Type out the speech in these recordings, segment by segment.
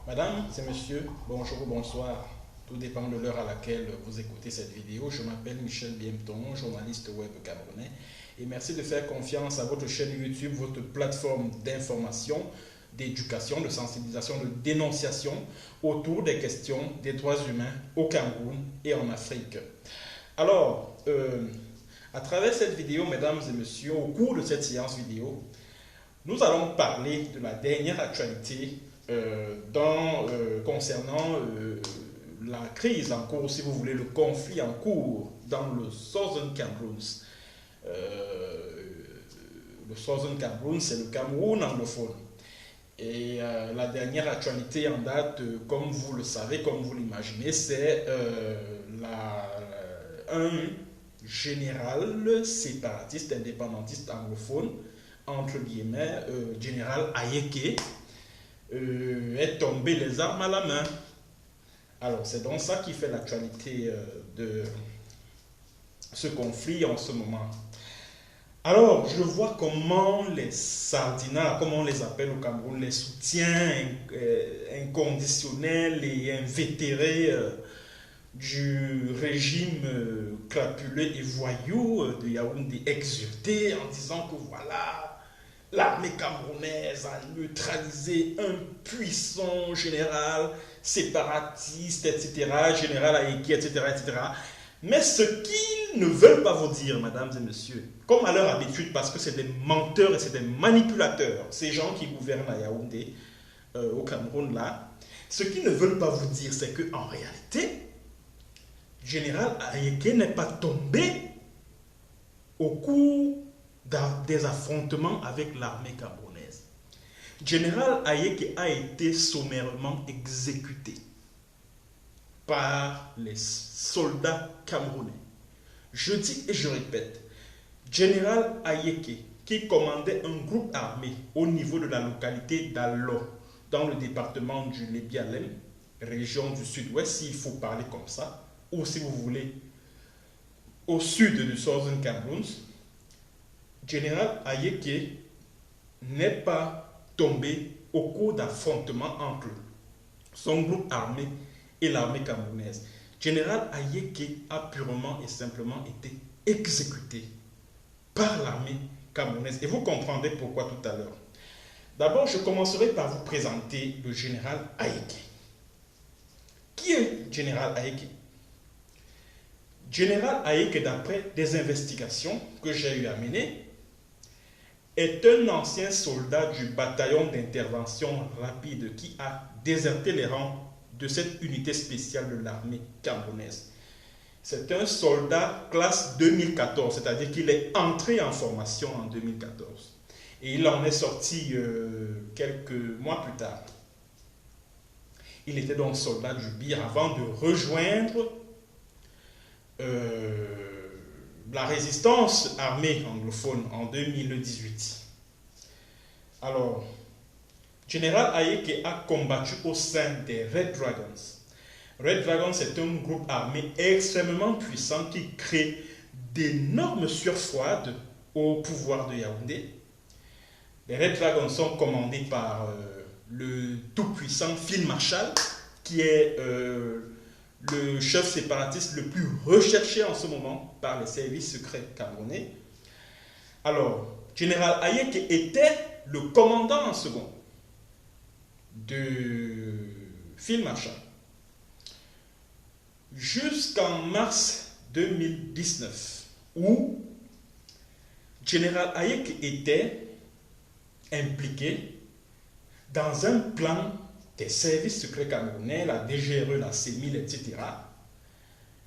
Mesdames et messieurs, bonjour ou bonsoir. Tout dépend de l'heure à laquelle vous écoutez cette vidéo. Je m'appelle Michel Biemton, journaliste web camerounais. Et merci de faire confiance à votre chaîne YouTube, votre plateforme d'information, d'éducation, de sensibilisation, de dénonciation autour des questions des droits humains au Cameroun et en Afrique. Alors, à travers cette vidéo, mesdames et messieurs, au cours de cette séance vidéo, nous allons parler de la dernière actualité concernant la crise en cours, si vous voulez, le conflit en cours dans le Southern Cameroun. Le Southern Cameroun, c'est le Cameroun anglophone. Et la dernière actualité en date, comme vous le savez, comme vous l'imaginez, c'est un général séparatiste, indépendantiste anglophone, entre guillemets, général Ayeke, est tombé les armes à la main. Alors, c'est donc ça qui fait l'actualité de ce conflit en ce moment. Alors, je vois comment les sardinats, comme on les appelle au Cameroun, les soutiens inconditionnels et invétérés du régime crapuleux et voyou de Yaoundé exulté en disant que voilà, l'armée camerounaise a neutralisé un puissant général séparatiste, etc., général Aïki, etc., etc. Mais ce qu'ils ne veulent pas vous dire, mesdames et messieurs, comme à leur habitude, parce que c'est des menteurs et c'est des manipulateurs, ces gens qui gouvernent à Yaoundé, au Cameroun, là, ce qu'ils ne veulent pas vous dire, c'est qu'en réalité, général Ayeke n'est pas tombé au cours des affrontements avec l'armée camerounaise. Général Ayeke a été sommairement exécuté par les soldats camerounais. Je dis et je répète, Général Ayeke, qui commandait un groupe armé au niveau de la localité d'Allo, dans le département du Lébialem, région du sud-ouest, s'il faut parler comme ça, ou si vous voulez, au sud du Southern Cameroun, Général Ayeke n'est pas tombé au cours d'affrontements entre son groupe armé et l'armée camerounaise. Général Ayeke a purement et simplement été exécuté par l'armée camerounaise. Et vous comprendrez pourquoi tout à l'heure. D'abord, je commencerai par vous présenter le général Ayeke. Qui est Général Ayeke? Général Ayeke, d'après des investigations que j'ai eu à mener, est un ancien soldat du bataillon d'intervention rapide qui a déserté les rangs de cette unité spéciale de l'armée camerounaise. C'est un soldat classe 2014, c'est-à-dire qu'il est entré en formation en 2014. Et il en est sorti quelques mois plus tard. Il était donc soldat du BIR avant de rejoindre la résistance armée anglophone en 2018. Alors, Général Ayeke a combattu au sein des Red Dragons. Red Dragons, c'est un groupe armé extrêmement puissant qui crée d'énormes surfroides au pouvoir de Yaoundé. Les Red Dragons sont commandés par le tout-puissant Phil Marshall, qui est le chef séparatiste le plus recherché en ce moment par les services secrets camerounais. Alors, Général Ayeke était le commandant en second de Phil Marshall jusqu'en mars 2019, où Général Ayeke était impliqué dans un plan des services secrets camerounais, la DGRE, la CEMIL, etc.,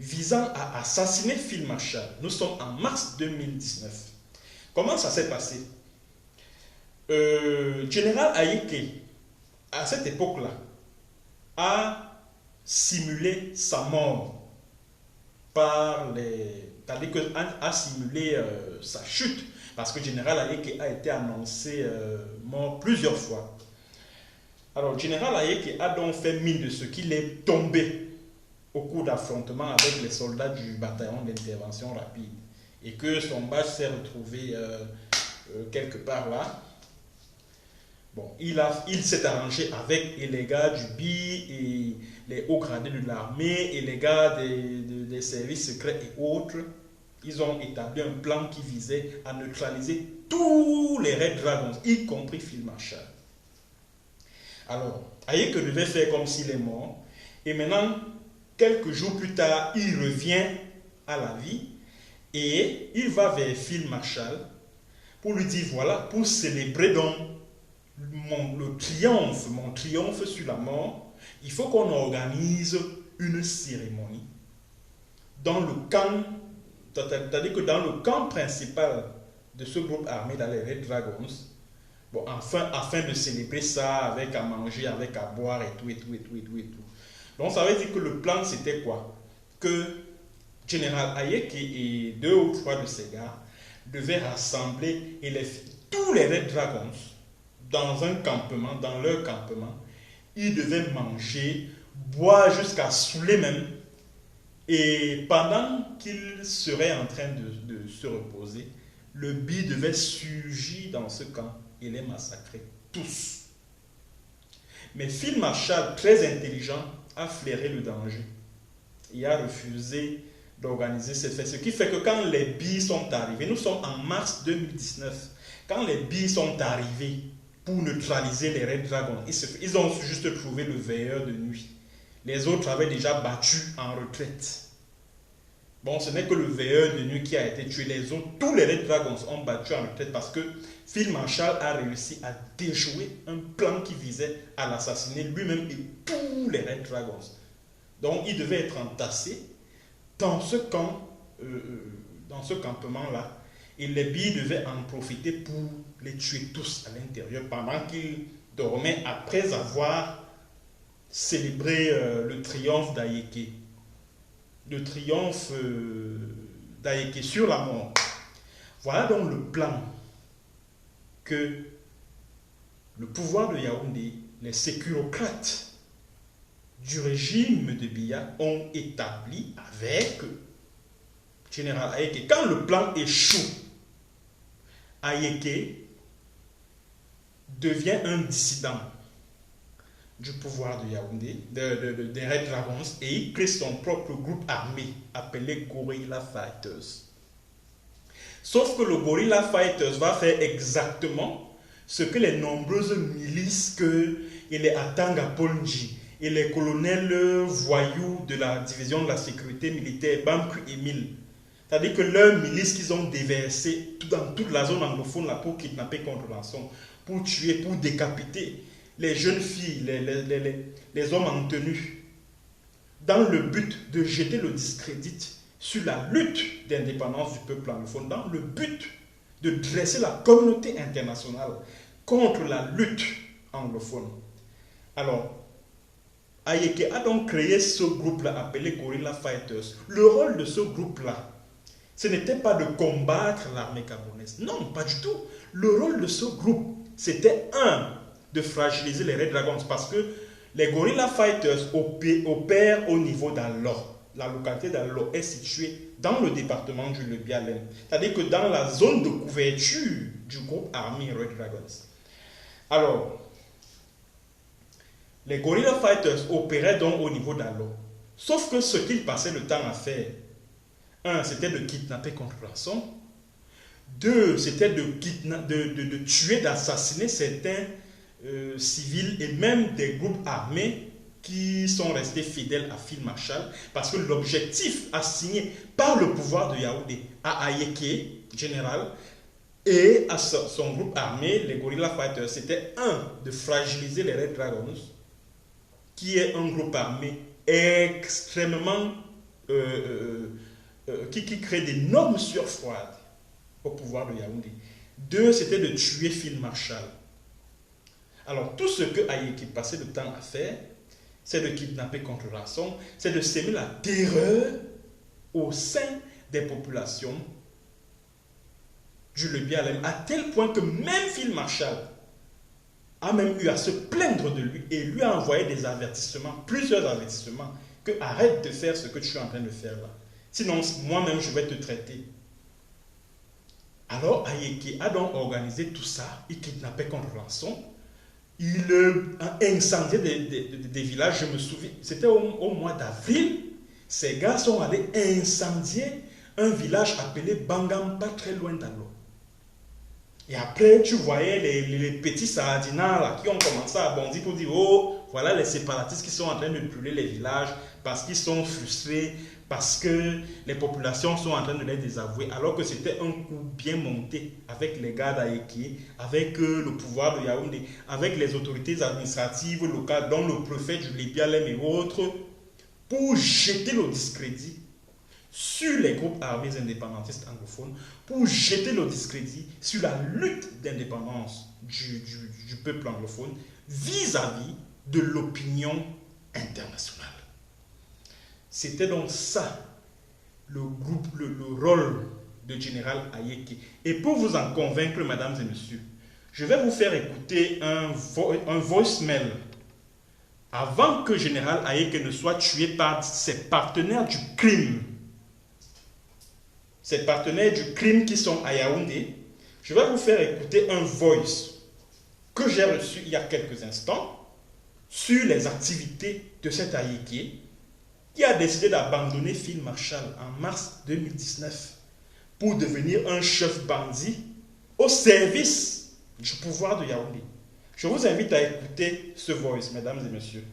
visant à assassiner Phil Marshall. Nous sommes en mars 2019. Comment ça s'est passé? Général Ayeke, à cette époque-là, a simulé sa mort c'est-à-dire a simulé sa chute, parce que Général Ayeke a été annoncé mort plusieurs fois. Alors, Général Ayeke a donc fait mine de ce qu'il est tombé au cours d'affrontements avec les soldats du bataillon d'intervention rapide et que son badge s'est retrouvé quelque part là. Bon, il s'est arrangé avec les gars du BI et les hauts gradés de l'armée et les gars des services secrets et autres. Ils ont établi un plan qui visait à neutraliser tous les Red Dragons, y compris Phil Marshall. Alors, Hayek devait faire comme s'il est mort. Et maintenant, quelques jours plus tard, il revient à la vie et il va vers Phil Marshall pour lui dire, voilà, pour célébrer donc mon triomphe sur la mort, il faut qu'on organise une cérémonie dans le camp, c'est-à-dire que dans le camp principal de ce groupe armé dans les Red Dragons, bon, afin de célébrer ça avec à manger, avec à boire et tout. Donc ça veut dire que le plan c'était quoi? Que Général Hayek et 2 ou 3 de ses gars devaient rassembler tous les Red Dragons dans un campement, dans leur campement. Ils devaient manger, boire jusqu'à saouler même. Et pendant qu'ils seraient en train de se reposer, le BI devait surgir dans ce camp et les massacrer tous. Mais Phil Marshall, très intelligent, a flairé le danger. Il a refusé d'organiser cette fête. Ce qui fait que quand les BI sont arrivés, nous sommes en mars 2019, quand les BI sont arrivés pour neutraliser les Red Dragons, ils ont juste trouvé le veilleur de nuit. Les autres avaient déjà battu en retraite. Bon, ce n'est que le veilleur de nuit qui a été tué. Les autres, tous les Red Dragons ont battu en retraite parce que Phil Marshall a réussi à déjouer un plan qui visait à l'assassiner lui-même et tous les Red Dragons. Donc, il devait être entassé dans ce camp, dans ce campement-là. Et les BI devaient en profiter pour les tuer tous à l'intérieur pendant qu'ils dormaient après avoir célébré le triomphe d'Hayek. Le triomphe d'Hayek sur la mort. Voilà donc le plan que le pouvoir de Yaoundé, les sécurocrates du régime de Biya ont établi avec Général Hayek. Et quand le plan échoue, Hayek devient un dissident du pouvoir de Yaoundé, des Red Dragons, et il crée son propre groupe armé appelé Gorilla Fighters. Sauf que le Gorilla Fighters va faire exactement ce que les nombreuses milices que les Atanga Ponji et les colonels voyous de la division de la sécurité militaire Bamku Emile, c'est-à-dire que leurs milices qu'ils ont déversées dans toute la zone anglophone là, pour kidnapper contre rançon, pour tuer, pour décapiter les jeunes filles, les hommes en tenue, dans le but de jeter le discrédit sur la lutte d'indépendance du peuple anglophone, dans le but de dresser la communauté internationale contre la lutte anglophone. Alors, Hayek a donc créé ce groupe-là appelé Gorilla Fighters. Le rôle de ce groupe-là, ce n'était pas de combattre l'armée camerounaise. Non, pas du tout. Le rôle de ce groupe, c'était de fragiliser les Red Dragons parce que les Gorilla Fighters opèrent au niveau d'Allo. La localité d'Allo est située dans le département du Lebialem. C'est-à-dire que dans la zone de couverture du groupe armé Red Dragons. Alors, les Gorilla Fighters opéraient donc au niveau d'Allo. Sauf que ce qu'ils passaient le temps à faire, c'était de kidnapper contre rançon. 2, c'était de tuer, d'assassiner certains civils et même des groupes armés qui sont restés fidèles à Phil Marshall parce que l'objectif assigné par le pouvoir de Yaoundé à Hayek, général, et à son groupe armé, les Gorilla Fighters, c'était de fragiliser les Red Dragons, qui est un groupe armé extrêmement qui crée d'énormes sueurs froides au pouvoir de Yaoundé. 2, c'était de tuer Phil Marshall. Alors, tout ce que Hayek passait le temps à faire, c'est de kidnapper contre rançon, c'est de s'aimer la terreur au sein des populations du Lebialem, à tel point que même Phil Marshall a même eu à se plaindre de lui et lui a envoyé des avertissements, plusieurs avertissements, que arrête de faire ce que tu es en train de faire là. Sinon, moi-même, je vais te traiter. Alors, Hayek a donc organisé tout ça, il kidnappait contre rançon. Il a incendié des villages, je me souviens, c'était au mois d'avril. Ces gars sont allés incendier un village appelé Bangam, pas très loin d'Allo. Et après, tu voyais les petits sardinats là, qui ont commencé à bondir pour dire, oh, voilà les séparatistes qui sont en train de brûler les villages parce qu'ils sont frustrés, parce que les populations sont en train de les désavouer, alors que c'était un coup bien monté avec les gars d'Aïki, avec le pouvoir de Yaoundé, avec les autorités administratives locales, dont le préfet du Lébialem et autres, pour jeter le discrédit sur les groupes armés indépendantistes anglophones, pour jeter le discrédit sur la lutte d'indépendance du peuple anglophone vis-à-vis de l'opinion internationale. C'était donc ça le rôle de général Ayeke. Et pour vous en convaincre, mesdames et messieurs, je vais vous faire écouter un voicemail avant que général Ayeke ne soit tué par ses partenaires du crime. Ces partenaires du crime qui sont à Yaoundé, je vais vous faire écouter un voice que j'ai reçu il y a quelques instants sur les activités de cet Ayeke qui a décidé d'abandonner Phil Marshall en mars 2019 pour devenir un chef bandit au service du pouvoir de Yaoundé. Je vous invite à écouter ce voice, mesdames et messieurs.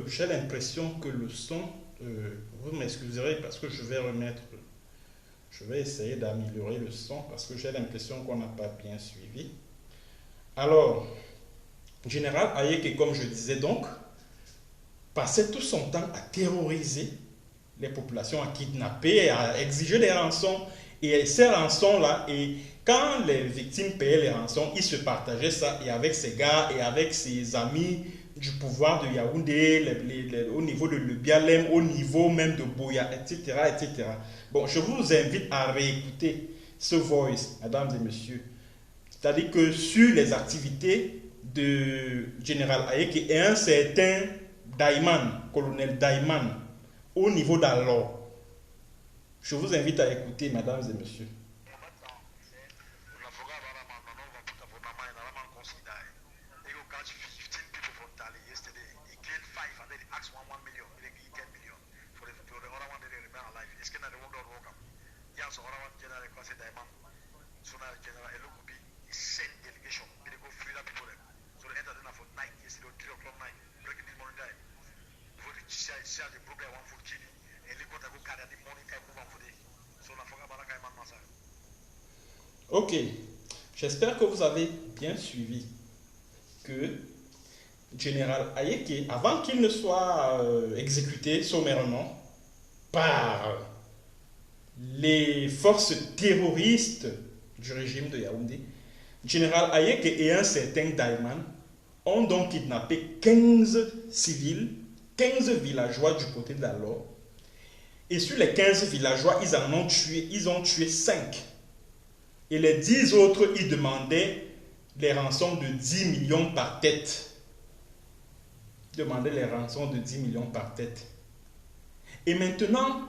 J'ai l'impression que le son, vous m'excuserez parce que je vais essayer d'améliorer le son parce que j'ai l'impression qu'on n'a pas bien suivi. Alors, général Ayeke, comme je disais donc, passait tout son temps à terroriser les populations, à kidnapper, à exiger des rançons. Et ces rançons-là, et quand les victimes payaient les rançons, ils se partageaient ça et avec ses gars et avec ses amis du pouvoir de Yaoundé, au niveau de Lebialem, au niveau même de Boya, etc., etc. Bon, je vous invite à réécouter ce voice, mesdames et messieurs. C'est-à-dire que sur les activités de général Ayeke et un certain Daiman, colonel Daiman, au niveau d'Alor. Je vous invite à écouter, mesdames et messieurs. Ok, j'espère que vous avez bien suivi que général Ayeke, avant qu'il ne soit exécuté sommairement par les forces terroristes du régime de Yaoundé, général Ayeke et un certain Daiman ont donc kidnappé 15 civils, 15 villageois du côté d'Alor. Et sur les 15 villageois, ils ont tué 5. Et les 10 autres, ils demandaient les rançons de 10 millions par tête. Ils demandaient les rançons de 10 millions par tête. Et maintenant,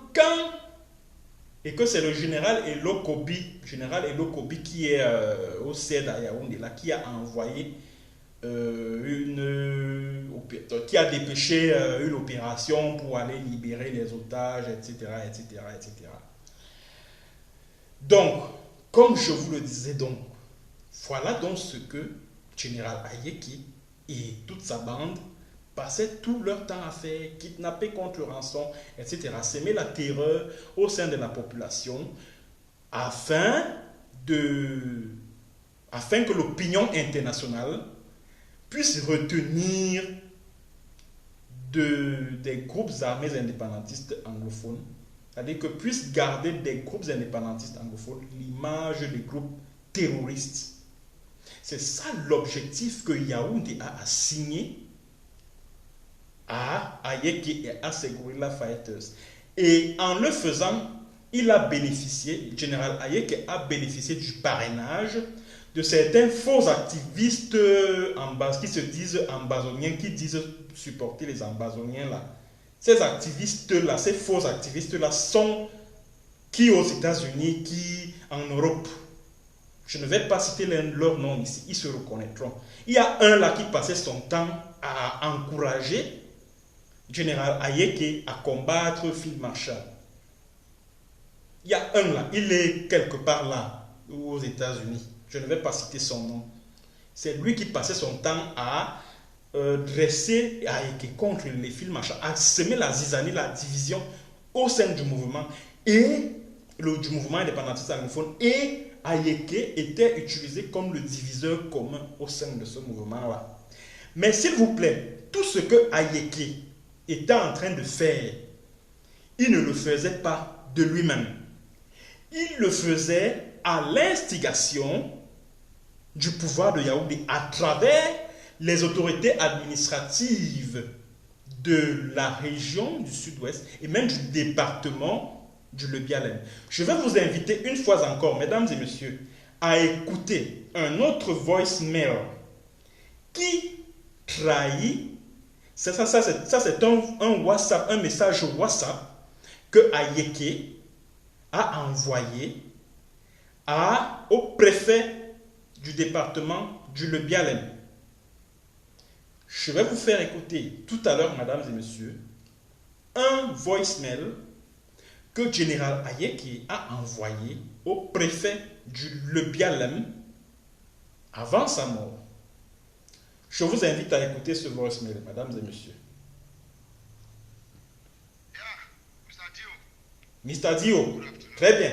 et que c'est le général Elo Kobi qui est au CED à Yaoundé, là, qui a envoyé qui a dépêché une opération pour aller libérer les otages, etc., etc., etc. Donc, comme je vous le disais donc, voilà donc ce que général Ayeke et toute sa bande passaient tout leur temps à faire, kidnapper contre rançon, etc., semer la terreur au sein de la population afin que l'opinion internationale puisse retenir des groupes armés indépendantistes anglophones, c'est-à-dire que puissent garder des groupes indépendantistes anglophones l'image des groupes terroristes. C'est ça l'objectif que Yaoundé a assigné à Ayeke et à ses Guerrilla Fighters. Et en le faisant, il a bénéficié, le général Ayeke a bénéficié du parrainage de certains faux activistes qui se disent ambazoniens, qui disent supporter les ambazoniens là. Ces activistes-là, ces faux activistes-là sont qui aux États-Unis, qui en Europe. Je ne vais pas citer leur nom ici, ils se reconnaîtront. Il y a un là qui passait son temps à encourager Général Ayeke à combattre Phil Marshall. Il y a un là, il est quelque part là, aux États-Unis. Je ne vais pas citer son nom. C'est lui qui passait son temps à dresser Ayeke contre les Phil Marshall, à semer la zizanie, la division au sein du mouvement et du mouvement indépendantiste anglophone. Et Ayeke était utilisé comme le diviseur commun au sein de ce mouvement-là. Mais s'il vous plaît, tout ce que Ayeke était en train de faire, il ne le faisait pas de lui-même. Il le faisait à l'instigation du pouvoir de Yaoundé à travers les autorités administratives de la région du sud-ouest et même du département du Lebialem. Je vais vous inviter une fois encore, mesdames et messieurs, à écouter un autre voicemail qui trahit. Ça c'est un WhatsApp, un message WhatsApp que Ayeke a envoyé au préfet du département du Lebialem. Je vais vous faire écouter tout à l'heure, mesdames et messieurs, un voicemail que le général Ayeke a envoyé au préfet du Lebialem avant sa mort. Je vous invite à écouter ce voicemail, mesdames et messieurs. Mr. Dio, très bien.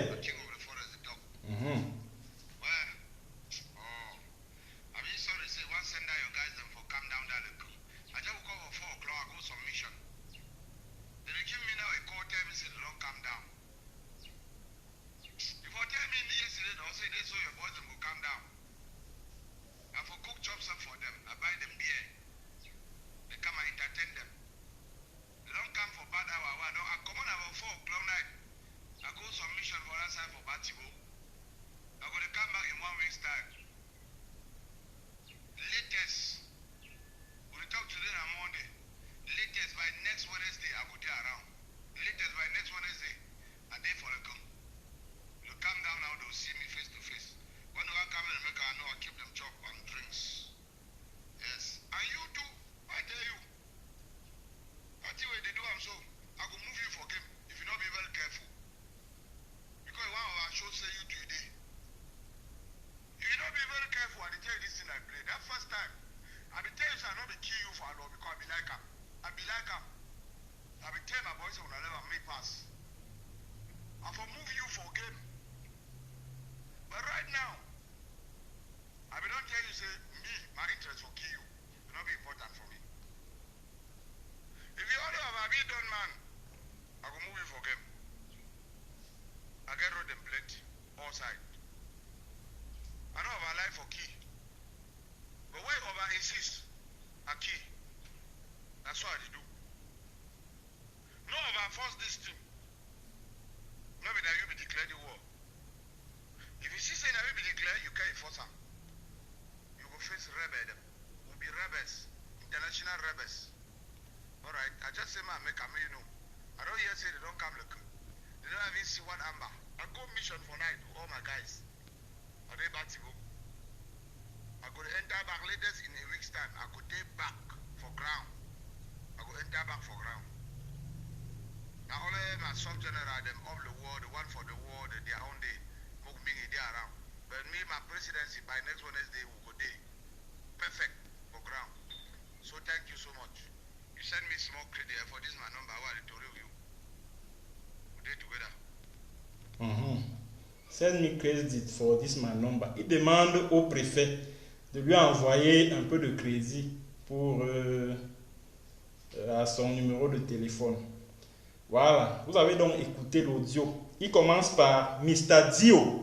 Send me credit for this my number. Il demande au préfet de lui envoyer un peu de crédit pour à son numéro de téléphone. Voilà, vous avez donc écouté l'audio. Il commence par Mr. Dio.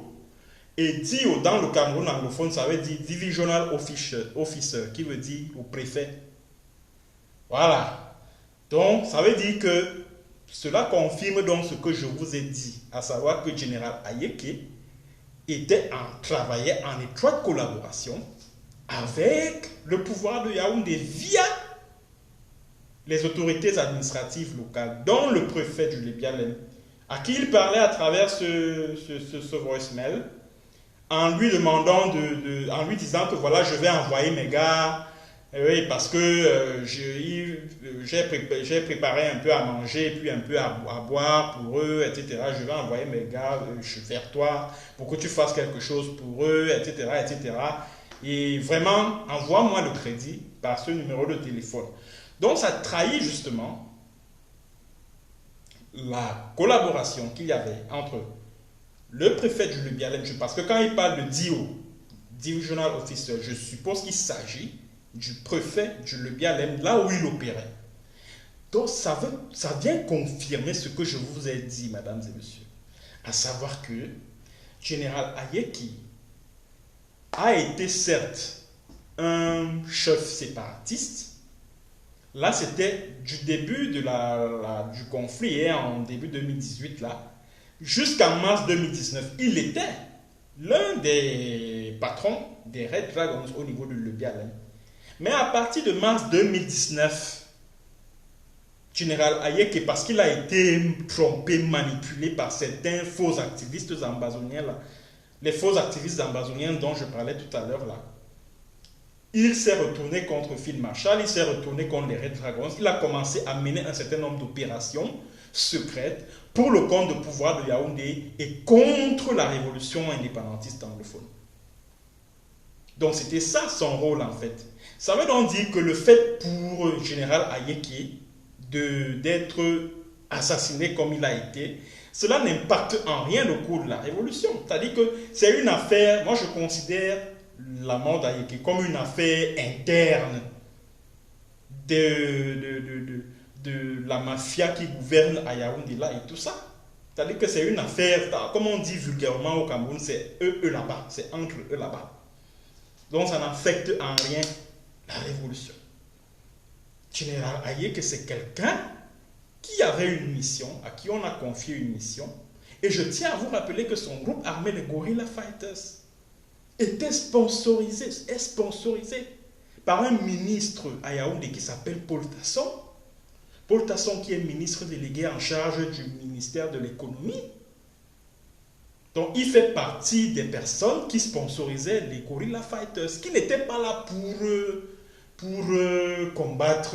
Et DIO, dans le Cameroun anglophone, ça veut dire Divisional Officer, qui veut dire au préfet. Voilà. Donc, ça veut dire que cela confirme donc ce que je vous ai dit, à savoir que Général Ayeke travaillait en étroite collaboration avec le pouvoir de Yaoundé via les autorités administratives locales, dont le préfet du Lébialem, à qui il parlait à travers ce voicemail, en lui demandant en lui disant que voilà, je vais envoyer mes gars, oui, parce que j'ai préparé un peu à manger, puis un peu à boire pour eux, etc. Je vais envoyer mes gars vers toi pour que tu fasses quelque chose pour eux, etc., etc. Et vraiment, envoie-moi le crédit par ce numéro de téléphone. Donc, ça trahit justement la collaboration qu'il y avait entre le préfet du Lébialem, parce que quand il parle de DIO, Divisional Officer, je suppose qu'il s'agit du préfet du Lébialem, là où il opérait. Donc, ça vient confirmer ce que je vous ai dit, mesdames et messieurs, à savoir que Général Ayeki a été certes un chef séparatiste. Là, c'était du début du conflit, en début 2018, là, jusqu'en mars 2019. Il était l'un des patrons des Red Dragons au niveau de Lébialem. Mais à partir de mars 2019, Général Ayeke, parce qu'il a été trompé, manipulé par certains faux activistes ambazoniens, là, les faux activistes ambazoniens dont je parlais tout à l'heure, là, il s'est retourné contre Phil Marshall, il s'est retourné contre les Red Dragons, il a commencé à mener un certain nombre d'opérations secrètes pour le compte de pouvoir de Yaoundé et contre la révolution indépendantiste anglophone. Donc c'était ça son rôle en fait. Ça veut donc dire que le fait pour Général Ayeke d'être assassiné comme il a été, cela n'impacte en rien le cours de la révolution. C'est-à-dire que c'est une affaire, moi je considère la mort d'Ayeke comme une affaire interne de la mafia qui gouverne à Yaoundé là et tout ça. C'est-à-dire que c'est une affaire, comme on dit vulgairement au Cameroun, c'est eux là-bas, c'est entre eux là-bas. Donc ça n'affecte en rien la révolution. Général Ayeke, c'est quelqu'un qui avait une mission, à qui on a confié une mission. Et je tiens à vous rappeler que son groupe armé, les Guerrilla Fighters, était sponsorisé par un ministre à Yaoundé qui s'appelle Paul Tasson. Paul Tasson qui est ministre délégué en charge du ministère de l'économie. Donc il fait partie des personnes qui sponsorisaient les Guerrilla Fighters, qui n'étaient pas là pour combattre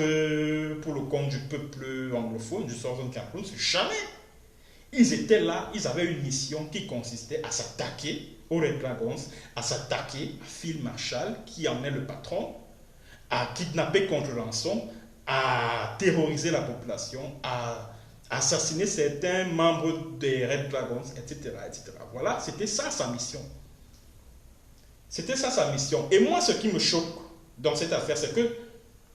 pour le compte du peuple anglophone, du Southern Cameroun, jamais. Ils étaient là, ils avaient une mission qui consistait à s'attaquer aux Red Dragons, à s'attaquer à Phil Marshall, qui en est le patron, à kidnapper contre rançon, à terroriser la population, à assassiner certains membres des Red Dragons, etc., etc. Voilà, c'était ça sa mission. C'était ça sa mission. Et moi, ce qui me choque dans cette affaire, c'est que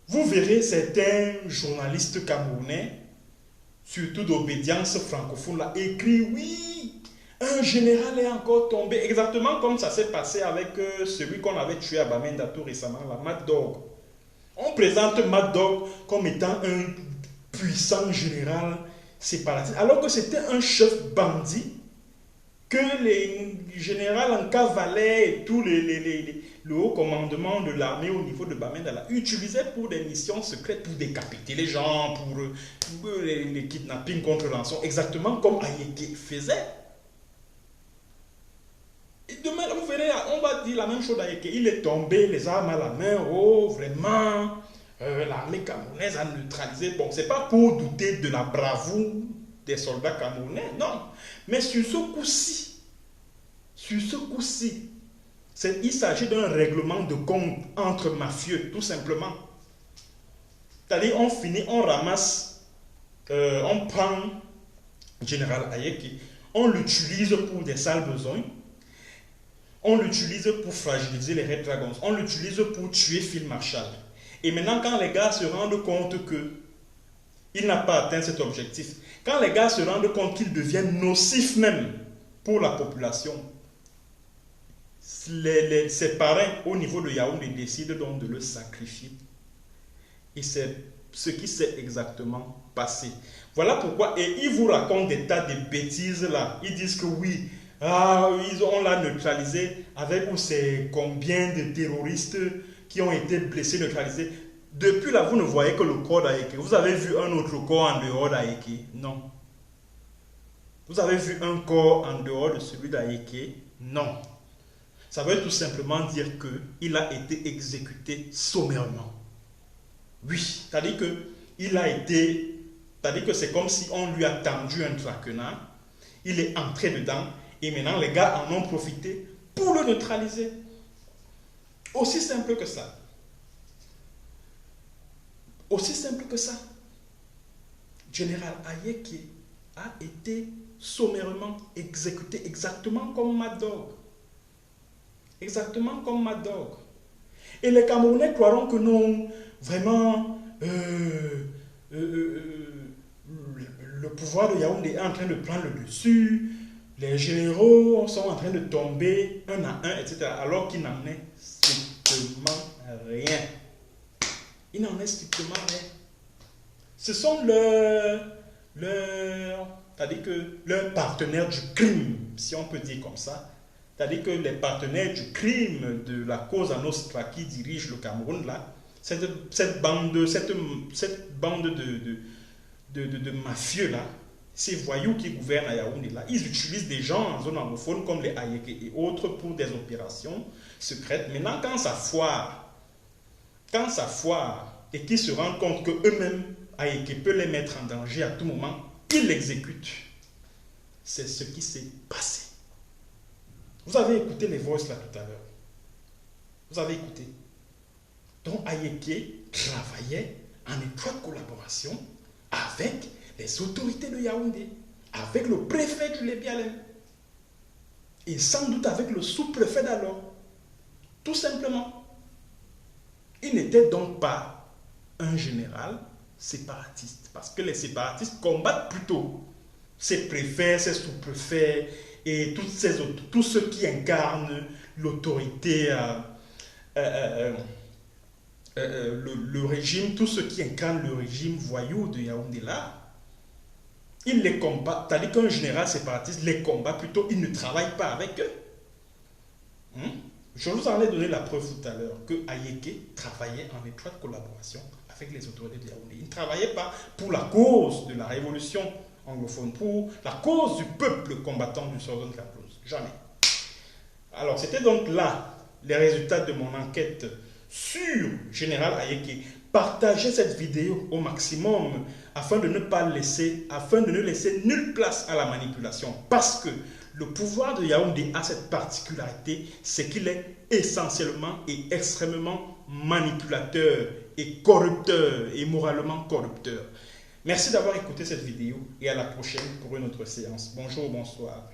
vous verrez certains journalistes camerounais, surtout d'obédience francophone, là, écrit oui, un général est encore tombé, exactement comme ça s'est passé avec celui qu'on avait tué à Bamenda tout récemment, la Mad Dog. On présente Mad Dog comme étant un puissant général séparatiste, alors que c'était un chef bandit que les généraux en cavalaient et tout le haut commandement de l'armée au niveau de Bamenda utilisaient pour des missions secrètes, pour décapiter les gens, pour les kidnappings contre rançon, exactement comme Ayeke faisait. Et demain, vous verrez, on va dire la même chose d'Ayeke. Il est tombé, les armes à la main, oh, vraiment, l'armée camerounaise a neutralisé. Bon, c'est pas pour douter de la bravoure des soldats camerounais, non. Mais sur ce coup-ci, il s'agit d'un règlement de compte entre mafieux, tout simplement. C'est-à-dire, on ramasse, on prend Général Ayeke, on l'utilise pour des sales besoins, on l'utilise pour fragiliser les Red Dragons, on l'utilise pour tuer Phil Marshall. Et maintenant, quand les gars se rendent compte qu'il n'a pas atteint cet objectif, quand les gars se rendent compte qu'il devient nocif même pour la population, ses parrains au niveau de Yaoundé décident donc de le sacrifier. Et c'est ce qui s'est exactement passé. Voilà pourquoi, et ils vous racontent des tas de bêtises là. Ils disent que oui, on l'a neutralisé avec ou c'est combien de terroristes qui ont été blessés, neutralisés. Depuis là, vous ne voyez que le corps d'Aïké. Vous avez vu un autre corps en dehors d'Aïké? Non. Vous avez vu un corps en dehors de celui d'Aïké? Non. Ça veut tout simplement dire qu'il a été exécuté sommairement. Oui, c'est-à-dire que c'est comme si on lui a tendu un traquenard, il est entré dedans et maintenant les gars en ont profité pour le neutraliser. Aussi simple que ça. Aussi simple que ça. Général Ayeke a été sommairement exécuté exactement comme Mad Dog. Exactement comme Mad Dog. Et les Camerounais croiront que non, vraiment, le pouvoir de Yaoundé est en train de prendre le dessus, les généraux sont en train de tomber un à un, etc. Alors qu'il n'en est strictement rien. Il n'en est strictement rien. Ce sont leurs partenaires du crime, si on peut dire comme ça. C'est-à-dire que les partenaires du crime de la cause à Nostra qui dirigent le Cameroun, là, cette bande de mafieux, là, ces voyous qui gouvernent à Yaoundé, là, ils utilisent des gens en zone anglophone comme les Ayeke et autres pour des opérations secrètes. Maintenant, quand ça foire et qu'ils se rendent compte qu'eux-mêmes, Ayeke peut les mettre en danger à tout moment, ils l'exécutent. C'est ce qui s'est passé. Vous avez écouté les voices là tout à l'heure. Vous avez écouté. Donc Ayeke travaillait en étroite collaboration avec les autorités de Yaoundé, avec le préfet du Lébialem et sans doute avec le sous-préfet d'alors. Tout simplement. Il n'était donc pas un général séparatiste parce que les séparatistes combattent plutôt ces préfets, ces sous-préfets et tous ceux qui incarnent l'autorité, le régime, tous ceux qui incarnent le régime voyou de Yaoundé là, ils les combattent. C'est-à-dire qu'un général séparatiste les combat plutôt, il ne travaille pas avec eux. Je vous en ai donné la preuve tout à l'heure que Ayeke travaillait en étroite collaboration avec les autorités de Yaoundé. Il ne travaillait pas pour la cause de la révolution anglophone, pour la cause du peuple combattant du Southern Cameroun. Jamais. Alors, c'était donc là les résultats de mon enquête sur Général Ayeke. Partagez cette vidéo au maximum afin de ne laisser nulle place à la manipulation. Parce que le pouvoir de Yaoundé a cette particularité, c'est qu'il est essentiellement et extrêmement manipulateur et corrupteur et moralement corrupteur. Merci d'avoir écouté cette vidéo et à la prochaine pour une autre séance. Bonjour, bonsoir.